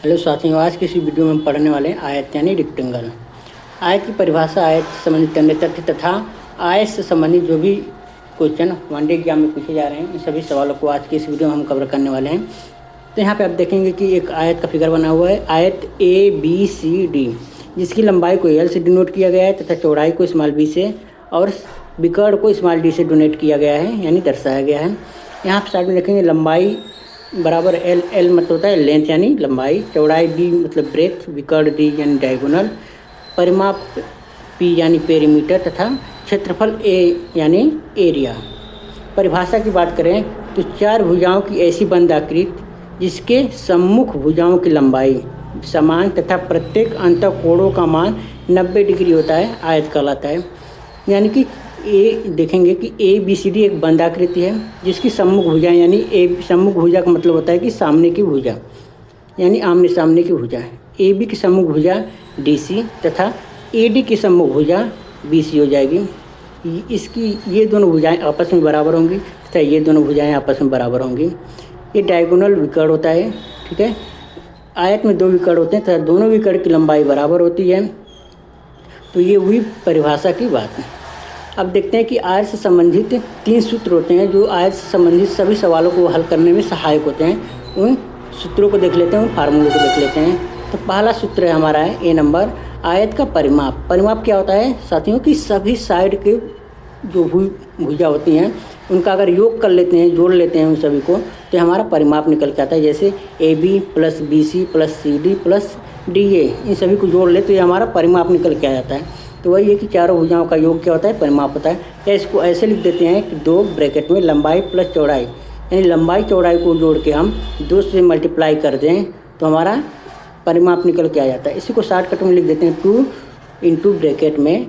Hello साथियों, आज की इस वीडियो में हम पढ़ने वाले हैं आयत यानी रेक्टेंगल। आयत की परिभाषा, आयत से संबंधित अन्य तथ्य तथा आयत से संबंधित जो भी क्वेश्चन वनडे एग्जाम में पूछे जा रहे हैं, इन सभी सवालों को आज की इस वीडियो में हम कवर करने वाले हैं। तो यहाँ पे आप देखेंगे कि एक आयत का फिगर बना हुआ है, आयत ABCD, जिसकी लंबाई को L से डिनोट किया गया है तथा चौड़ाई को स्मॉल b से और विकर्ण को स्मॉल d से डोनेट किया गया है यानी दर्शाया गया है। यहाँ पे साइड में देखेंगे लंबाई बराबर L मतलब होता है लेंथ यानी लंबाई, चौड़ाई D मतलब ब्रेथ, विकर्ण D यानी डायगोनल, परिमाप P यानी पेरीमीटर तथा क्षेत्रफल A यानी एरिया। परिभाषा की बात करें तो चार भुजाओं की ऐसी बंद आकृति जिसके सम्मुख भुजाओं की लंबाई समान तथा प्रत्येक अंतःकोणों का मान 90 डिग्री होता है, आयत कहलाता है। यानी कि देखेंगे कि ABCD एक बंद आकृति है जिसकी सम्मुख भुजा यानी सम्मुख भुजा का मतलब होता है कि सामने की भुजा यानी आमने सामने की भुजा। AB की सम्मुख भुजा DC तथा AD की सम्मुख भुजा BC हो जाएगी। इसकी ये दोनों भुजाएं आपस में बराबर होंगी तथा ये दोनों भुजाएं आपस में बराबर होंगी। ये डायगोनल विकर्ण होता है, ठीक है। आयत में दो विकर्ण होते हैं तथा दोनों विकर्ण की लंबाई बराबर होती है। तो ये हुई परिभाषा की बात है। अब देखते हैं कि आयत से संबंधित 3 सूत्र होते हैं जो आयत से संबंधित सभी सवालों को हल करने में सहायक होते हैं। उन सूत्रों को देख लेते हैं, उन फार्मूलों को देख लेते हैं। तो पहला सूत्र है हमारा है A नंबर, आयत का परिमाप। परिमाप क्या होता है साथियों कि सभी साइड के जो भुजा होती हैं उनका अगर योग कर लेते हैं, जोड़ लेते हैं उन सभी को, तो हमारा परिमाप निकल के आता है। जैसे AB + BC + CD + DA, इन सभी को जोड़ ले तो ये हमारा परिमाप निकल के आ जाता है। तो वही है कि चारों भुजाओं का योग क्या होता है, परिमाप होता है। या इसको ऐसे लिख देते हैं कि 2 ब्रैकेट में लंबाई प्लस चौड़ाई, यानी लंबाई चौड़ाई को जोड़ के हम 2 से मल्टीप्लाई कर दें तो हमारा परिमाप निकल के आ जाता है। इसी को शॉर्टकट में लिख देते हैं 2 × ब्रैकेट में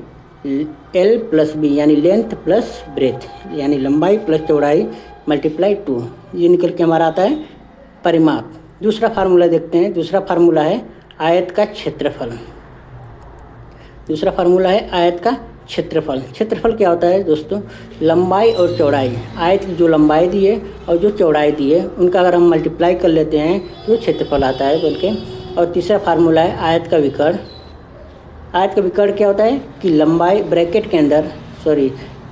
L + B यानी लेंथ प्लस ब्रेथ यानी लंबाई प्लस चौड़ाई मल्टीप्लाई 2, ये निकल के हमारा आता है परिमाप। दूसरा फार्मूला देखते हैं। दूसरा फार्मूला है आयत का क्षेत्रफल। दूसरा फार्मूला है आयत का क्षेत्रफल। क्षेत्रफल क्या होता है दोस्तों, लंबाई और चौड़ाई, आयत की जो लंबाई दी है और जो चौड़ाई दी है उनका अगर हम मल्टीप्लाई कर लेते हैं तो क्षेत्रफल आता है बल्कि। और तीसरा फार्मूला है आयत का विकर्ण। आयत का विकर्ण क्या होता है कि लंबाई ब्रैकेट के अंदर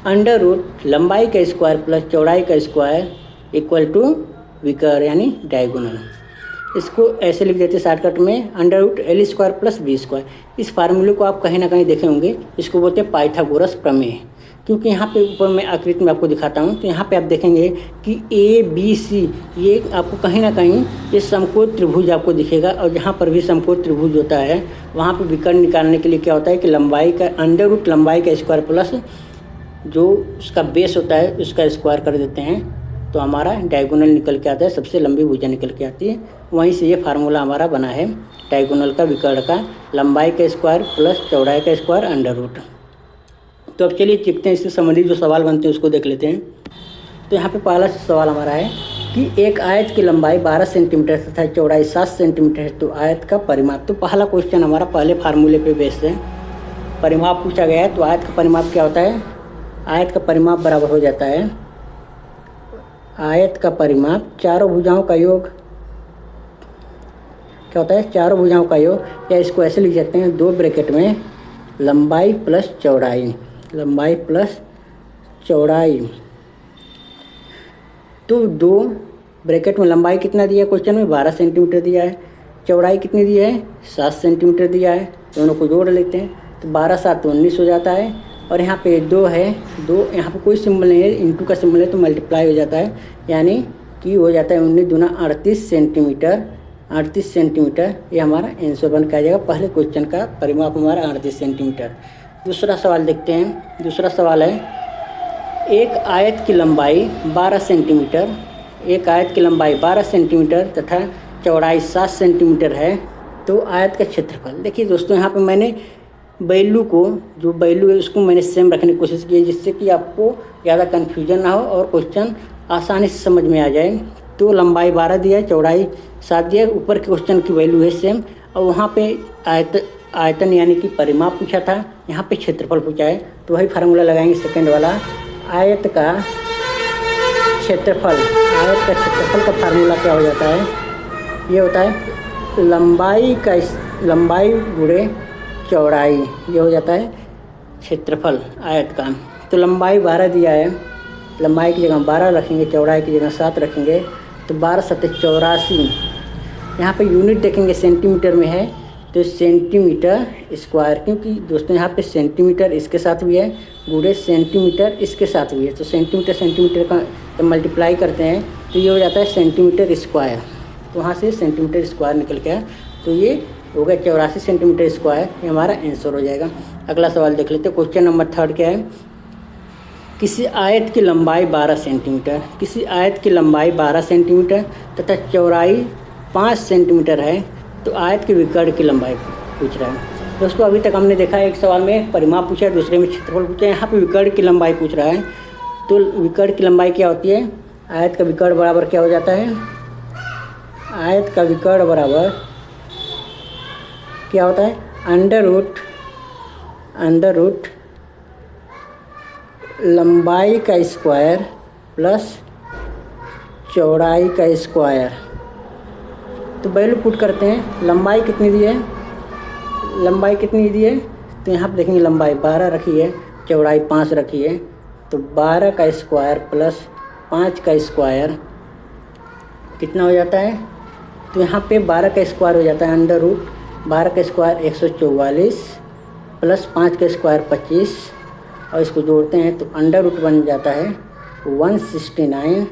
अंडर रूट लंबाई का स्क्वायर प्लस चौड़ाई का स्क्वायर इक्वल टू विकर्ण यानी डायगोनल। इसको ऐसे लिख देते हैं शॉर्टकट में √L² + B²। इस फार्मूले को आप कहीं ना कहीं देखे होंगे, इसको बोलते हैं पाइथागोरस प्रमेय। क्योंकि यहाँ पे ऊपर मैं आकृति में आपको दिखाता हूँ तो यहाँ पे आप देखेंगे कि ABC ये आपको कहीं ना कहीं ये समकोण त्रिभुज आपको दिखेगा। और जहाँ पर भी समकोण त्रिभुज होता है वहाँ पे विकर्ण निकालने के लिए क्या होता है कि लंबाई का √ लंबाई का स्क्वायर प्लस जो उसका बेस होता है उसका स्क्वायर कर देते हैं तो हमारा डायगोनल निकल के आता है, सबसे लंबी भुजा निकल के आती है। वहीं से ये फार्मूला हमारा बना है डायगोनल का, विकर्ण का, लंबाई का स्क्वायर प्लस चौड़ाई का स्क्वायर √ तो अब चलिए देखते हैं इससे संबंधित जो सवाल बनते हैं उसको देख लेते हैं। तो यहाँ पे पहला सवाल हमारा है कि एक आयत की लंबाई 12 सेंटीमीटर तथा चौड़ाई 7 सेंटीमीटर है, तो आयत का परिमाप। तो पहला क्वेश्चन हमारा पहले फार्मूले पे बेस्ड है, परिमाप पूछा गया है। तो आयत का परिमाप क्या होता है, आयत का परिमाप बराबर हो जाता है आयत का परिमाप चारों भुजाओं का योग। क्या होता है, चारों भुजाओं का योग। या इसको ऐसे लिख सकते हैं 2 ब्रैकेट में लंबाई प्लस चौड़ाई, लंबाई प्लस चौड़ाई। तो 2 ब्रैकेट में लंबाई कितना दिया है क्वेश्चन में, 12 सेंटीमीटर दिया है। चौड़ाई कितनी दी है, 7 सेंटीमीटर दिया है। दोनों को जोड़ लेते हैं तो 12 × 7 = 19 हो जाता है। और यहाँ पे 2 है, 2 यहाँ पे कोई सिंबल नहीं है, इंटू का सिंबल है तो मल्टीप्लाई हो जाता है, यानी कि हो जाता है 19 दूना 38 सेंटीमीटर। 38 सेंटीमीटर ये हमारा आंसर बन के आ जाएगा। पहले क्वेश्चन का परिमाप हमारा 38 सेंटीमीटर। दूसरा सवाल देखते हैं। दूसरा सवाल है एक आयत की लंबाई 12 सेंटीमीटर, एक आयत की लंबाई 12 सेंटीमीटर तथा चौड़ाई 7 सेंटीमीटर है, तो आयत का क्षेत्रफल। देखिए दोस्तों, यहाँ पे मैंने वैल्यू को, जो वैल्यू है उसको मैंने सेम रखने की कोशिश की है जिससे कि आपको ज़्यादा कन्फ्यूजन ना हो और क्वेश्चन आसानी से समझ में आ जाए। तो लंबाई 12 दिया है, चौड़ाई 7 दिया है, ऊपर के क्वेश्चन की वैल्यू है सेम। और वहाँ पे आयतन यानी कि परिमाप पूछा था, यहाँ पे क्षेत्रफल पूछा है। तो वही फार्मूला लगाएंगे सेकंड वाला, आयत का क्षेत्रफल। आयत का क्षेत्रफल का फार्मूला क्या हो जाता है, ये होता है लंबाई गुणे चौड़ाई, ये हो जाता है क्षेत्रफल आयत का। तो लंबाई 12 दिया है, लंबाई की जगह 12 रखेंगे, चौड़ाई की जगह 7 रखेंगे, तो 12 7 84। यहाँ पे यूनिट देखेंगे सेंटीमीटर में है, तो सेंटीमीटर स्क्वायर, क्योंकि दोस्तों यहाँ पे सेंटीमीटर इसके साथ भी है, गुणे सेंटीमीटर इसके साथ भी है, तो सेंटीमीटर का जब मल्टीप्लाई करते हैं तो ये हो जाता है सेंटीमीटर स्क्वायर। तो वहाँ से सेंटीमीटर स्क्वायर निकल के आया, तो ये हो गया 84 सेंटीमीटर स्क्वायर, ये हमारा आंसर हो जाएगा। अगला सवाल देख लेते हैं। क्वेश्चन नंबर 3 क्या है? किसी आयत की लंबाई 12 सेंटीमीटर, किसी आयत की लंबाई 12 सेंटीमीटर तथा चौड़ाई 5 सेंटीमीटर है, तो आयत के विकर्ण की लंबाई पूछ रहा है। दोस्तों अभी तक हमने देखा है एक सवाल में परिमाप पूछा है, दूसरे में क्षेत्रफल पूछा है, यहाँ पे विकर्ण की लंबाई पूछ रहा है। तो विकर्ण की लंबाई क्या होती है? आयत का विकर्ण बराबर क्या हो जाता है? आयत का विकर्ण बराबर क्या होता है? अंडर रूट लंबाई का स्क्वायर प्लस चौड़ाई का स्क्वायर। तो वैल्यू पुट करते हैं। लंबाई कितनी दी है? लंबाई कितनी दी है? तो यहाँ पर देखेंगे लंबाई 12 रखी है, चौड़ाई 5 रखी है, तो 12 का स्क्वायर प्लस 5 का स्क्वायर कितना हो जाता है? तो यहाँ पे 12 का स्क्वायर हो जाता है अंडर रूट 12 का स्क्वायर 144 प्लस 5 का स्क्वायर 25, और इसको जोड़ते हैं तो अंडर रूट बन जाता है 169।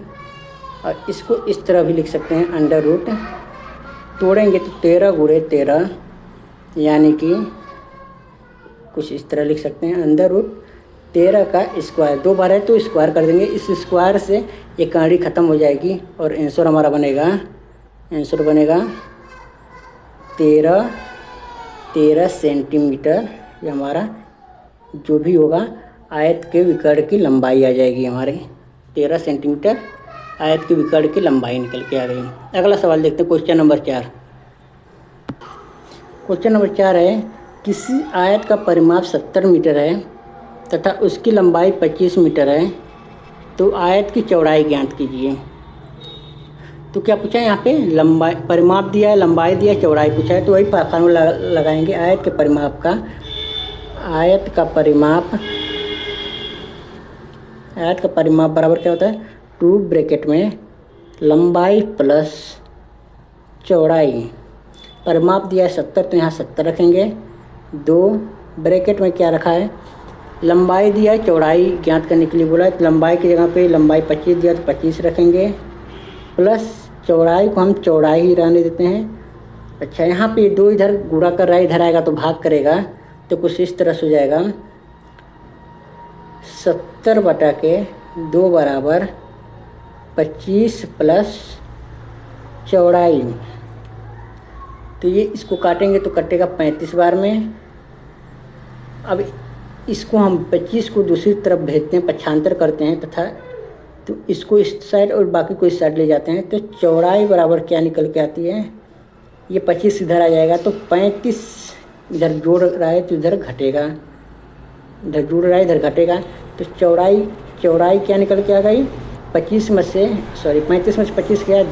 और इसको इस तरह भी लिख सकते हैं, अंडर रूट तोड़ेंगे तो 13 गुणे 13, यानी कि कुछ इस तरह लिख सकते हैं, अंडर रूट 13 का स्क्वायर। 2 बार है तो स्क्वायर कर देंगे, इस स्क्वायर से ये कहानी ख़त्म हो जाएगी और आंसर हमारा बनेगा 13 सेंटीमीटर। ये हमारा जो भी होगा आयत के विकर्ण की लंबाई आ जाएगी हमारे 13 सेंटीमीटर आयत के विकर्ण की लंबाई निकल के आ गई। अगला सवाल देखते हैं। Question number 4। क्वेश्चन नंबर 4 है, किसी आयत का परिमाप 70 मीटर है तथा उसकी लंबाई 25 मीटर है, तो आयत की चौड़ाई ज्ञात कीजिए। तो क्या पूछा है यहाँ पे? लंबाई परिमाप दिया है, लंबाई दिया है, चौड़ाई पूछा है, तो वही फार्मूला लगाएंगे आयत के परिमाप का। आयत का परिमाप बराबर क्या होता है? 2 ब्रैकेट में लंबाई प्लस चौड़ाई। परिमाप दिया है 70, तो यहाँ 70 रखेंगे। 2 ब्रैकेट में क्या रखा है? लंबाई दिया है, चौड़ाई ज्ञात करने के लिए बोला है, तो लंबाई की जगह पे लंबाई 25 दिया तो 25 रखेंगे, प्लस चौड़ाई को हम चौड़ाई ही रहने देते हैं। अच्छा, यहाँ पे 2 इधर गुणा कर रहा है, इधर आएगा तो भाग करेगा, तो कुछ इस तरह से हो जाएगा 70/2 बराबर 25 प्लस चौड़ाई। तो ये इसको काटेंगे तो कटेगा 35 बार में। अब इसको हम 25 को दूसरी तरफ भेजते हैं, पक्षांतर करते हैं तथा तो इसको इस साइड और बाकी को इस साइड ले जाते हैं, तो चौड़ाई बराबर क्या निकल के आती है? ये 25 इधर आ जाएगा, तो 35 इधर जोड़ रहा है तो इधर घटेगा, इधर जुड़ रहा है इधर घटेगा, तो चौड़ाई क्या निकल के आ गई? 35 में से 25 गया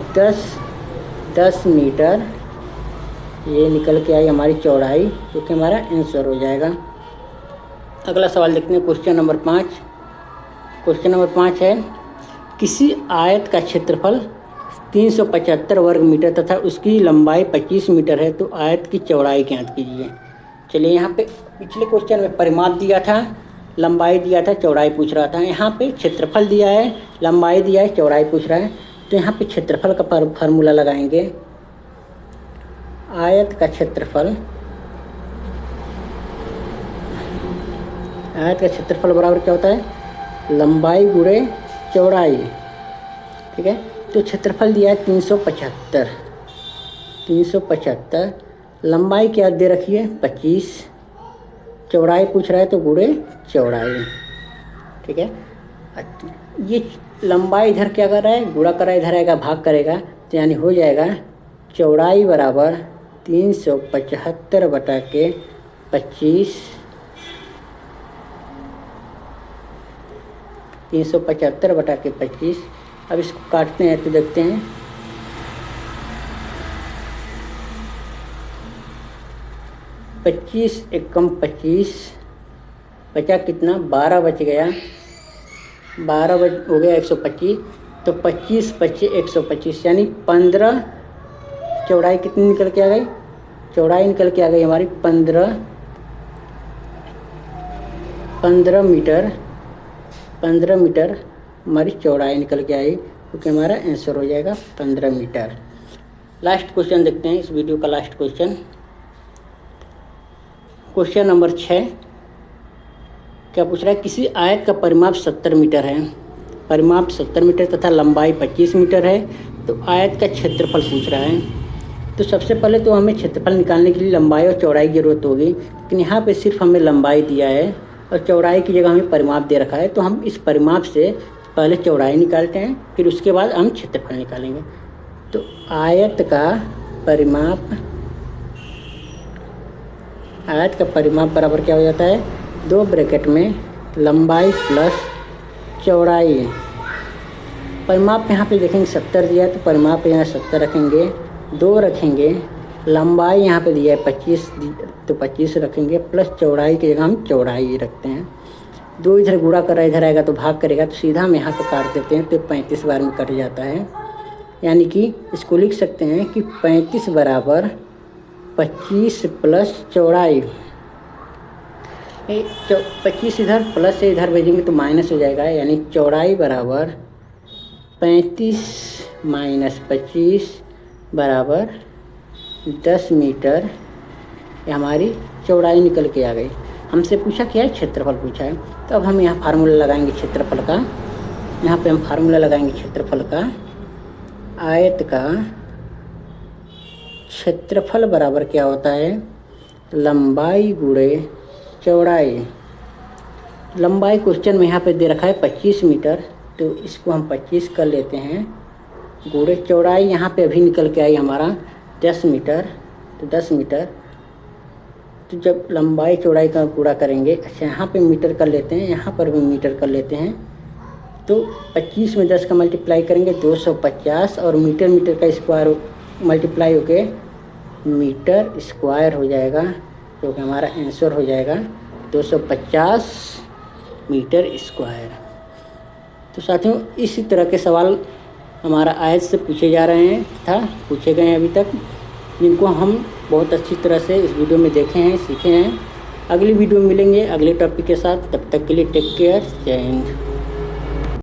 10 मीटर, ये निकल के आई हमारी चौड़ाई, जो कि हमारा आंसर हो जाएगा। अगला सवाल देखते हैं। Question number 5। क्वेश्चन नंबर 5 है, किसी आयत का क्षेत्रफल 375 वर्ग मीटर तथा उसकी लंबाई 25 मीटर है, तो आयत की चौड़ाई ज्ञात कीजिए। चलिए, यहाँ पे पिछले क्वेश्चन में परिमाप दिया था, लंबाई दिया था, चौड़ाई पूछ रहा था। यहाँ पे क्षेत्रफल दिया है, लंबाई दिया है, चौड़ाई पूछ रहा है, तो यहाँ पे क्षेत्रफल का फार्मूला लगाएंगे। आयत का क्षेत्रफल बराबर क्या होता है? लंबाई गुणे चौड़ाई। ठीक है, तो क्षेत्रफल दिया है 375, लंबाई क्या दे रखी है? 25, चौड़ाई पूछ रहा है तो गुणे चौड़ाई। ठीक है, ये लंबाई इधर क्या कर रहा है? गुणा कर रहा है, इधर आएगा भाग करेगा, तो यानी हो जाएगा चौड़ाई बराबर 375/25, 375/25। अब इसको काटते हैं तो देखते हैं 25 एकम 25, बचा कितना 12 बच गया, 12 हो गया 125, तो 25 25 125 यानी 15, चौड़ाई कितनी निकल के आ गई, चौड़ाई निकल के आ गई हमारी 15 मीटर, 15 मीटर हमारी चौड़ाई निकल के आई, क्योंकि हमारा आंसर हो जाएगा 15 मीटर। लास्ट क्वेश्चन देखते हैं, इस वीडियो का लास्ट क्वेश्चन, क्वेश्चन नंबर 6। क्या पूछ रहा है, किसी आयत का परिमाप 70 मीटर है, परिमाप 70 मीटर तथा लंबाई 25 मीटर है, तो आयत का क्षेत्रफल पूछ रहा है। तो सबसे पहले तो हमें क्षेत्रफल निकालने के लिए लंबाई और चौड़ाई की ज़रूरत होगी, लेकिन यहाँ पे सिर्फ हमें लंबाई दिया है और चौड़ाई की जगह हमें परिमाप दे रखा है, तो हम इस परिमाप से पहले चौड़ाई निकालते हैं, फिर उसके बाद हम क्षेत्रफल निकालेंगे। तो आयत का परिमाप बराबर क्या हो जाता है, 2 ब्रैकेट में लंबाई प्लस चौड़ाई। परिमाप यहाँ पे देखेंगे 70 दिया है, तो परिमाप यहाँ 70 रखेंगे, 2 रखेंगे, लंबाई यहाँ पे दिया है 25, तो 25 रखेंगे, प्लस चौड़ाई की जगह हम चौड़ाई रखते हैं। 2 इधर गुणा कर रहा है, इधर आएगा तो भाग करेगा, तो सीधा हम यहाँ पे काट देते हैं, तो 35 बार में कट जाता है। यानी कि इसको लिख सकते हैं कि 35 बराबर 25 प्लस चौड़ाई, 25 इधर प्लस से इधर भेजेंगे तो माइनस हो जाएगा, यानी चौड़ाई बराबर 35 माइनस 25 बराबर 10 मीटर, ये हमारी चौड़ाई निकल के आ गई। हमसे पूछा क्या है, क्षेत्रफल पूछा है, तो अब हम यहाँ फार्मूला लगाएंगे क्षेत्रफल का, यहाँ पे हम फार्मूला लगाएंगे क्षेत्रफल का। आयत का क्षेत्रफल बराबर क्या होता है, लंबाई गुणे चौड़ाई। लंबाई क्वेश्चन में यहाँ पे दे रखा है 25 मीटर, तो इसको हम 25 कर लेते हैं, गुणे चौड़ाई यहाँ पे अभी निकल के आई हमारा 10 मीटर, तो 10 मीटर, तो जब लंबाई चौड़ाई का गुणा करेंगे, अच्छा यहाँ पे मीटर कर लेते हैं, यहाँ पर भी मीटर कर लेते हैं, तो 25 में 10 का मल्टीप्लाई करेंगे 250, और मीटर मीटर का स्क्वायर मल्टीप्लाई होके मीटर स्क्वायर हो जाएगा, जो कि हमारा आंसर हो जाएगा 250 मीटर स्क्वायर। तो साथियों, इसी तरह के सवाल हमारा आयत से पूछे जा रहे हैं पूछे गए हैं अभी तक, जिनको हम बहुत अच्छी तरह से इस वीडियो में देखे हैं, सीखे हैं। अगली वीडियो में मिलेंगे अगले टॉपिक के साथ, तब तक के लिए टेक केयर, जय हिंद।